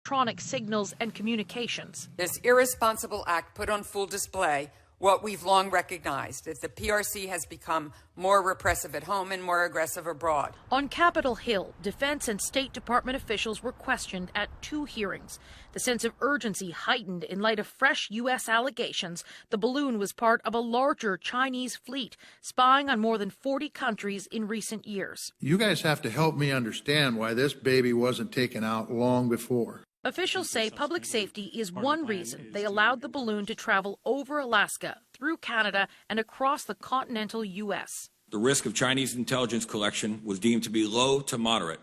electronic signals and communications. This irresponsible act put on full display what we've long recognized, that the PRC has become more repressive at home and more aggressive abroad. On Capitol Hill, Defense and State Department officials were questioned at 2 hearings. The sense of urgency heightened in light of fresh U.S. allegations the balloon was part of a larger Chinese fleet spying on more than 40 countries in recent years. You guys have to help me understand why this baby wasn't taken out long before. Officials say public safety is one reason they allowed the balloon to travel over Alaska, through Canada, and across the continental U.S. The risk of Chinese intelligence collection was deemed to be low to moderate,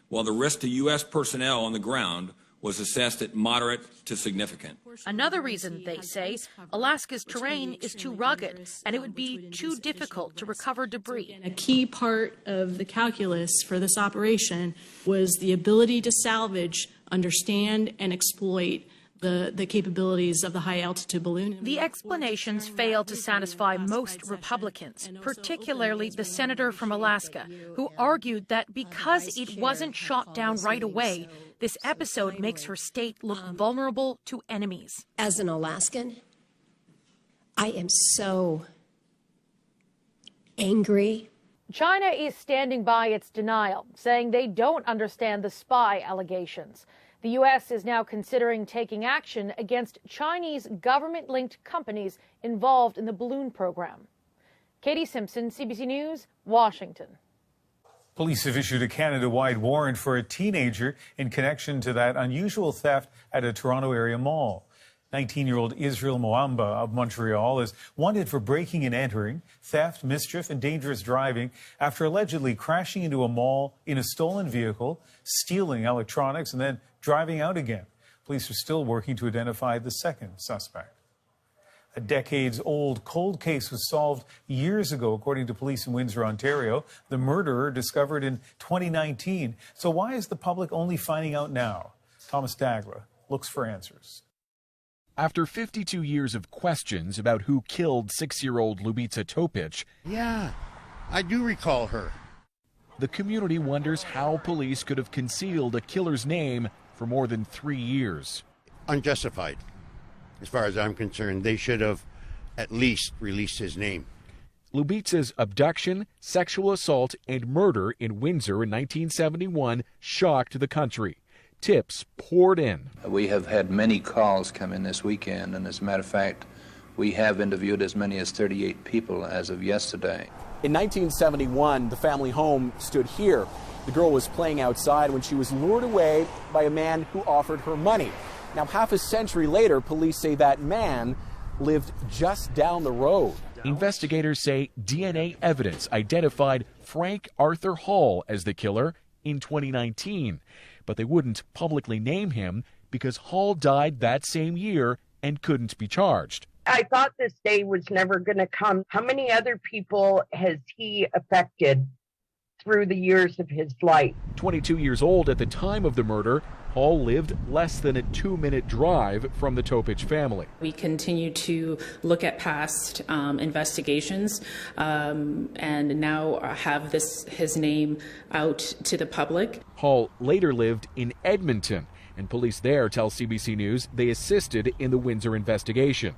while the risk to U.S. personnel on the ground was assessed at moderate to significant. Another reason, they say, Alaska's terrain is too rugged and it would be too difficult to recover debris. A key part of the calculus for this operation was the ability to salvage, understand, and exploit the capabilities of the high-altitude balloon. The explanations failed to satisfy most Republicans, particularly the senator from Alaska, who argued that because it wasn't shot down right away, this episode makes her state look vulnerable to enemies. As an Alaskan, I am so angry. China is standing by its denial, saying they don't understand the spy allegations. The U.S. is now considering taking action against Chinese government-linked companies involved in the balloon program. Katie Simpson, CBC News, Washington. Police have issued a Canada-wide warrant for a teenager in connection to that unusual theft at a Toronto area mall. 19-year-old Israel Moamba of Montreal is wanted for breaking and entering, theft, mischief, and dangerous driving after allegedly crashing into a mall in a stolen vehicle, stealing electronics, and then driving out again. Police are still working to identify the second suspect. A decades-old cold case was solved years ago, according to police in Windsor, Ontario. The murderer discovered in 2019. So why is the public only finding out now? Thomas Dagla looks for answers. After 52 years of questions about who killed 6-year-old Ljubica Topic, yeah, I do recall her. The community wonders how police could have concealed a killer's name for more than 3 years. Unjustified. As far as I'm concerned, they should have at least released his name. Ljubica's abduction, sexual assault, and murder in Windsor in 1971 shocked the country. Tips poured in. We have had many calls come in this weekend, and as a matter of fact, we have interviewed as many as 38 people as of yesterday. In 1971, the family home stood here. The girl was playing outside when she was lured away by a man who offered her money. Now, half a century later, police say that man lived just down the road. Investigators say DNA evidence identified Frank Arthur Hall as the killer in 2019, but they wouldn't publicly name him because Hall died that same year and couldn't be charged. I thought this day was never going to come. How many other people has he affected through the years of his life? 22 years old at the time of the murder, Hall lived less than a 2-minute drive from the Topic family. We continue to look at past investigations and now have his name out to the public. Hall later lived in Edmonton, and police there tell CBC News they assisted in the Windsor investigation.